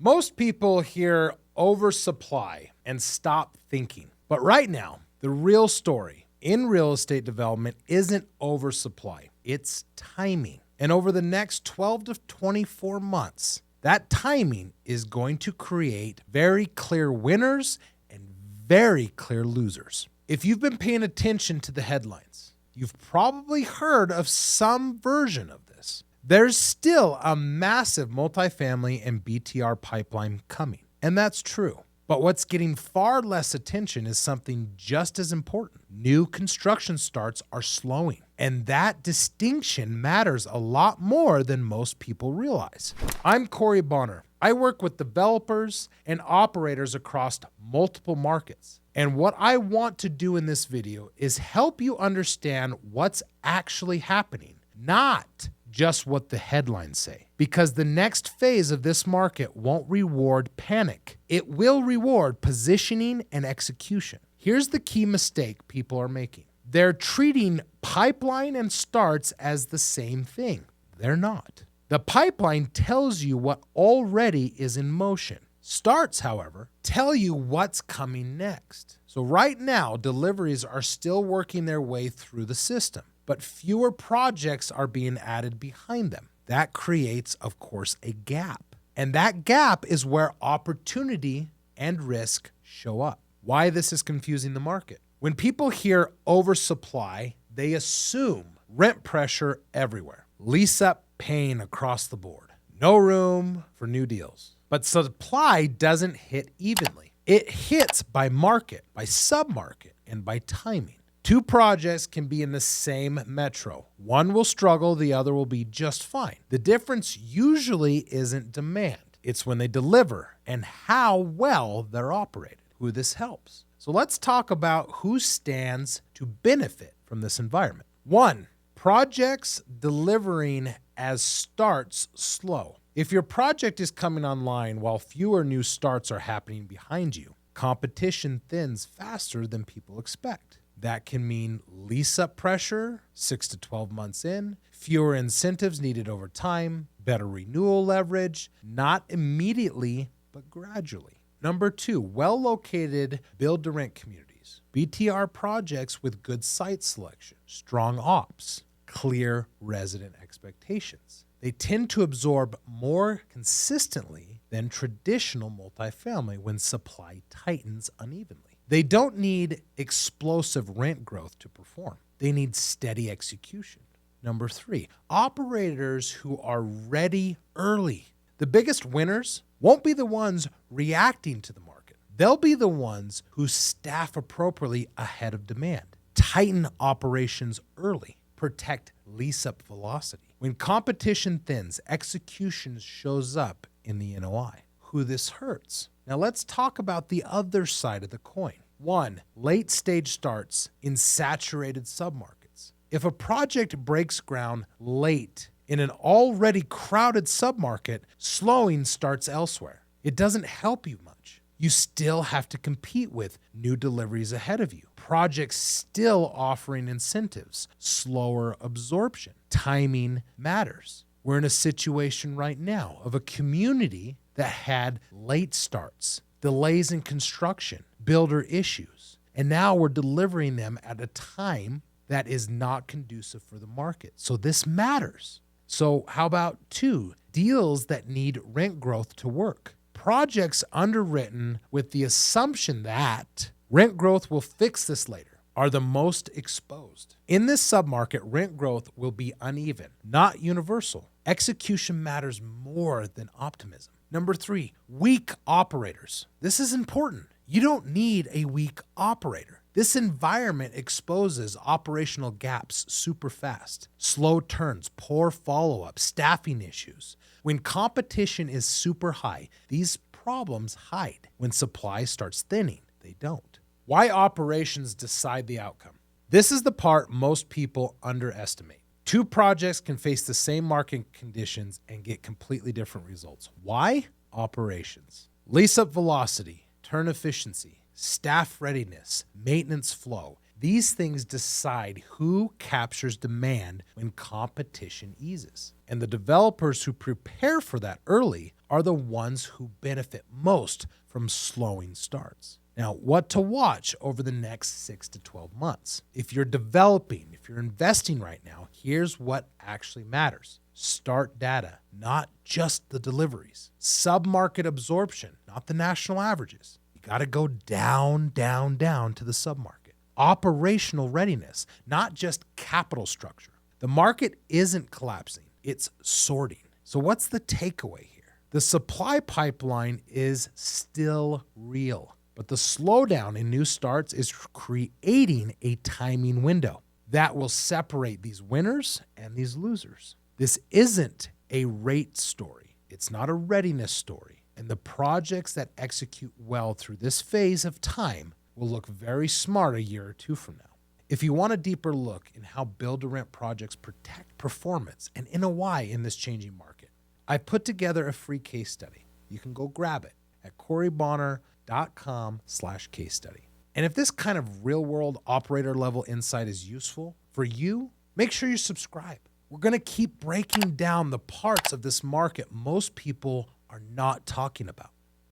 Most people hear oversupply and stop thinking. But right now, the real story in real estate development isn't oversupply, it's timing. And over the next 12 to 24 months, that timing is going to create very clear winners and very clear losers. If you've been paying attention to the headlines, you've probably heard of some version of this. There's still a massive multifamily and BTR pipeline coming, and that's true. But what's getting far less attention is something just as important. New construction starts are slowing, and that distinction matters a lot more than most people realize. I'm Corey Bonner. I work with developers and operators across multiple markets. And what I want to do in this video is help you understand what's actually happening, not just what the headlines say. Because the next phase of this market won't reward panic. It will reward positioning and execution. Here's the key mistake people are making. They're treating pipeline and starts as the same thing. They're not. The pipeline tells you what already is in motion. Starts, however, tell you what's coming next. So right now, deliveries are still working their way through the system, but fewer projects are being added behind them. That creates, of course, a gap. And that gap is where opportunity and risk show up. Why this is confusing the market. When people hear oversupply, they assume rent pressure everywhere. Lease up pain across the board. No room for new deals. But supply doesn't hit evenly. It hits by market, by submarket, and by timing. Two projects can be in the same metro. One will struggle, the other will be just fine. The difference usually isn't demand. It's when they deliver and how well they're operated, who this helps. So let's talk about who stands to benefit from this environment. One, projects delivering as starts slow. If your project is coming online while fewer new starts are happening behind you, competition thins faster than people expect. That can mean lease-up pressure 6 to 12 months in, fewer incentives needed over time, better renewal leverage, not immediately, but gradually. Number two, well-located build-to-rent communities. BTR projects with good site selection, strong ops, clear resident expectations. They tend to absorb more consistently than traditional multifamily when supply tightens unevenly. They don't need explosive rent growth to perform. They need steady execution. Number three, operators who are ready early. The biggest winners won't be the ones reacting to the market. They'll be the ones who staff appropriately ahead of demand, tighten operations early, protect lease-up velocity. When competition thins, execution shows up in the NOI. Who this hurts? Now let's talk about the other side of the coin. One, late stage starts in saturated submarkets. If a project breaks ground late in an already crowded submarket, slowing starts elsewhere. It doesn't help you much. You still have to compete with new deliveries ahead of you. Projects still offering incentives, slower absorption. Timing matters. We're in a situation right now of a community that had late starts, delays in construction, builder issues, and now we're delivering them at a time that is not conducive for the market. So this matters. So how about two, deals that need rent growth to work? Projects underwritten with the assumption that rent growth will fix this later are the most exposed. In this submarket, rent growth will be uneven, not universal. Execution matters more than optimism. Number three, weak operators. This is important. You don't need a weak operator. This environment exposes operational gaps super fast. Slow turns, poor follow-up, staffing issues. When competition is super high, these problems hide. When supply starts thinning, they don't. Why operations decide the outcome. This is the part most people underestimate. Two projects can face the same market conditions and get completely different results. Why? Operations. Lease-up velocity, turn efficiency, staff readiness, maintenance flow. These things decide who captures demand when competition eases. And the developers who prepare for that early are the ones who benefit most from slowing starts. Now, what to watch over the next 6 to 12 months? If you're developing, if you're investing right now, here's what actually matters. Start data, not just the deliveries. Submarket absorption, not the national averages. You got to go down to the submarket. Operational readiness, not just capital structure. The market isn't collapsing, it's sorting. So what's the takeaway here? The supply pipeline is still real, but the slowdown in new starts is creating a timing window that will separate these winners and these losers. This isn't a rate story. It's not a readiness story. And the projects that execute well through this phase of time will look very smart a year or two from now. If you want a deeper look in how build-to-rent projects protect performance and NOI in this changing market, I put together a free case study. You can go grab it at corybonner.com/case study. And if this kind of real-world operator-level insight is useful for you, make sure you subscribe. We're going to keep breaking down the parts of this market most people are not talking about.